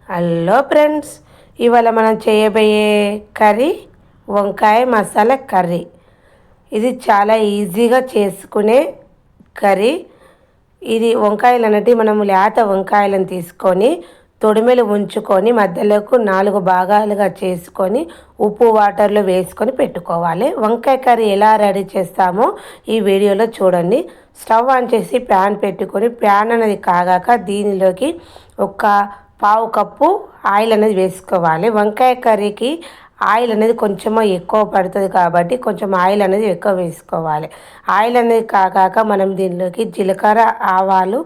Hello friends, ఇవాళ మనం చేయబోయే కర్రీ వంకాయ మసాలా కర్రీ. ఇది చాలా ఈజీగా చేసుకునే కర్రీ. ఇది వంకాయలు అన్నట్టు మనం లేత వంకాయలను తీసుకొని తొడిమెలు ఉంచుకొని మధ్యలోకి 4 భాగాలుగా చేసుకొని ఉప్పు వాటర్లో వేసుకొని పెట్టుకోవాలి. వంకాయ కర్రీ ఎలా రెడీ చేస్తామో ఈ వీడియోలో చూడండి. స్టవ్ ఆన్ చేసి ప్యాన్ పెట్టుకొని ప్యాన్ అనేది కాగాక దీనిలోకి ఒక పావు కప్పు ఆయిల్ అనేది వేసుకోవాలి. వంకాయ కర్రీకి ఆయిల్ అనేది కొంచెం ఎక్కువ పడుతుంది కాబట్టి కొంచెం ఆయిల్ అనేది ఎక్కువ వేసుకోవాలి. ఆయిల్ అనేది కాగాక మనం దీనిలోకి జీలకర్ర, ఆవాలు,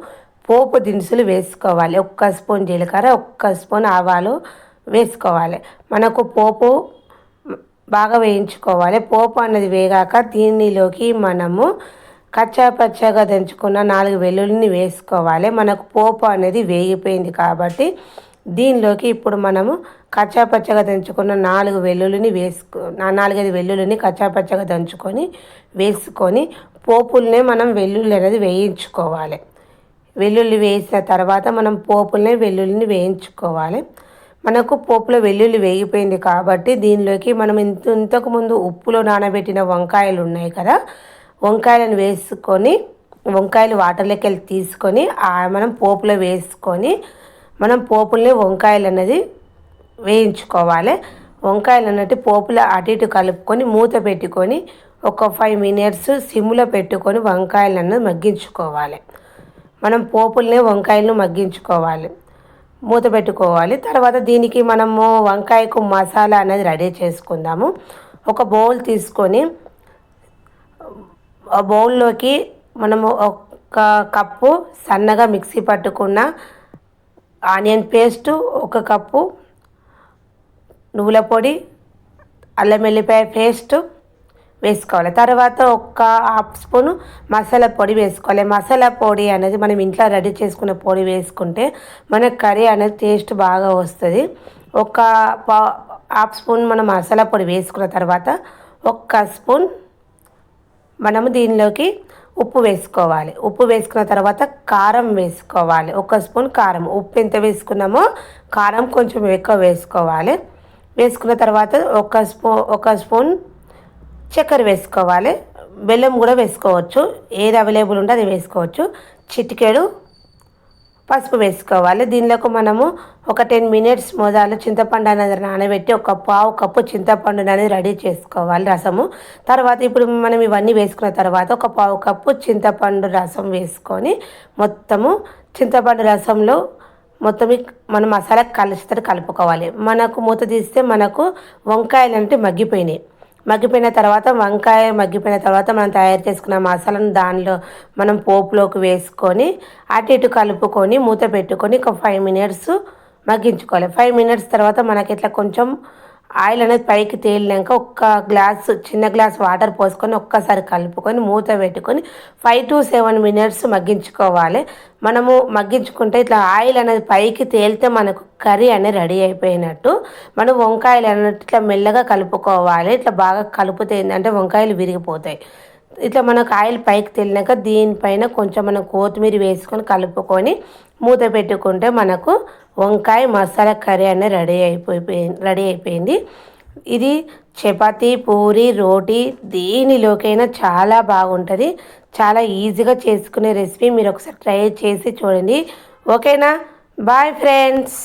పోపు దినుసులు వేసుకోవాలి. 1 స్పూన్ జీలకర్ర, 1 స్పూన్ ఆవాలు వేసుకోవాలి. మనకు పోపు బాగా వేయించుకోవాలి. పోపు అనేది వేగాక దీనిలోకి మనము కచ్చాపచ్చగా దంచుకున్న 4 వెల్లుల్లిని వేసుకోవాలి. మనకు పోపు అనేది వేగిపోయింది కాబట్టి దీనిలోకి ఇప్పుడు మనము కచ్చాపచ్చగా దంచుకున్న 4 వెల్లుల్లిని 4-5 వెల్లుల్లిని కచ్చాపచ్చగా దంచుకొని వేసుకొని పోపుల్నే మనం వెల్లుల్లి అనేది వేయించుకోవాలి. వెల్లుల్లి వేసిన తర్వాత మనం వెల్లుల్లిని వేయించుకోవాలి. మనకు పోపులో వెల్లుల్లి వేగిపోయింది కాబట్టి దీనిలోకి మనం ఇంతకుముందు ఉప్పులో నానబెట్టిన వంకాయలు ఉన్నాయి కదా, వంకాయలను వేసుకొని వంకాయలు వాటర్లోకి వెళ్ళి తీసుకొని మనం పోపులో వేసుకొని మనం పోపుల్ని వంకాయలు అనేది వేయించుకోవాలి. వంకాయలు అన్నట్టు పోపులో అటు ఇటు కలుపుకొని మూత పెట్టుకొని ఒక 5 మినిట్స్ సిమ్లో పెట్టుకొని వంకాయలను మగ్గించుకోవాలి. మనం పోపుల్ని వంకాయలను మగ్గించుకోవాలి, మూత పెట్టుకోవాలి. తర్వాత దీనికి మనము వంకాయకు మసాలా అనేది రెడీ చేసుకుందాము. ఒక బౌల్ తీసుకొని ఆ బౌల్లోకి మనము 1 కప్పు సన్నగా మిక్సీ పట్టుకున్న ఆనియన్ పేస్టు, 1 కప్పు నువ్వుల పొడి, అల్లం వెల్లిపాయ పేస్ట్ వేసుకోవాలి. తర్వాత 1/2 స్పూను మసాలా పొడి వేసుకోవాలి. మసాలా పొడి అనేది మనం ఇంట్లో రెడీ చేసుకున్న పొడి వేసుకుంటే మన కర్రీ అనేది టేస్ట్ బాగా వస్తుంది. 1/2 స్పూన్ మనం మసాలా పొడి వేసుకున్న తర్వాత 1 స్పూన్ మనము దీనిలోకి ఉప్పు వేసుకోవాలి. ఉప్పు వేసుకున్న తర్వాత కారం వేసుకోవాలి. 1 స్పూన్ కారం. ఉప్పు ఎంత వేసుకున్నామో కారం కొంచెం ఎక్కువ వేసుకోవాలి. వేసుకున్న తర్వాత 1 స్పూన్ చక్కెర వేసుకోవాలి. బెల్లం కూడా వేసుకోవచ్చు, ఏది అవైలబుల్ ఉంటే అది వేసుకోవచ్చు. చిటికెడు పసుపు వేసుకోవాలి. దీనిలోకి మనము ఒక 10 మినిట్స్ మొదలు చింతపండు అనేది నానబెట్టి 1/4 కప్పు చింతపండు అనేది రెడీ చేసుకోవాలి రసము. తర్వాత ఇప్పుడు మనం ఇవన్నీ వేసుకున్న తర్వాత 1/4 కప్పు చింతపండు రసం వేసుకొని మొత్తము చింతపండు రసంలో మొత్తం మనం మసాలా కలిసేటట్టు కలుపుకోవాలి. మనకు మూత తీస్తే మనకు వంకాయలు అంటే మగ్గిపోయిన తర్వాత మనం తయారు చేసుకున్న మసాలాను దానిలో మనం పోపులోకి వేసుకొని అటు ఇటు కలుపుకొని మూత పెట్టుకొని ఒక 5 మినిట్స్ మగ్గించుకోవాలి. 5 మినిట్స్ తర్వాత మనకి ఇట్లా కొంచెం ఆయిల్ అనేది పైకి తేలినాక చిన్న గ్లాస్ వాటర్ పోసుకొని ఒక్కసారి కలుపుకొని మూత పెట్టుకొని 5 to 7 మినిట్స్ మగ్గించుకోవాలి. మనము మగ్గించుకుంటే ఇట్లా ఆయిల్ అనేది పైకి తేలితే మనకు కర్రీ అనేది రెడీ అయిపోయినట్టు. మనం వంకాయలు అన్నట్టు ఇట్లా మెల్లగా కలుపుకోవాలి. ఇట్లా బాగా కలిపితే ఏంటంటే వంకాయలు విరిగిపోతాయి. ఇట్లా మనకు ఆయిల్ పైకి తేలినాక దీనిపైన కొంచెం మనం కొత్తిమీర వేసుకొని కలుపుకొని మూత పెట్టుకుంటే మనకు వంకాయ మసాలా కర్రీ అనేది రెడీ అయిపోయింది. ఇది చపాతీ, పూరి, రోటీ దేనిలోకైనా చాలా బాగుంటుంది. చాలా ఈజీగా చేసుకునే రెసిపీ. మీరు ఒకసారి ట్రై చేసి చూడండి. ఓకేనా? Bye friends.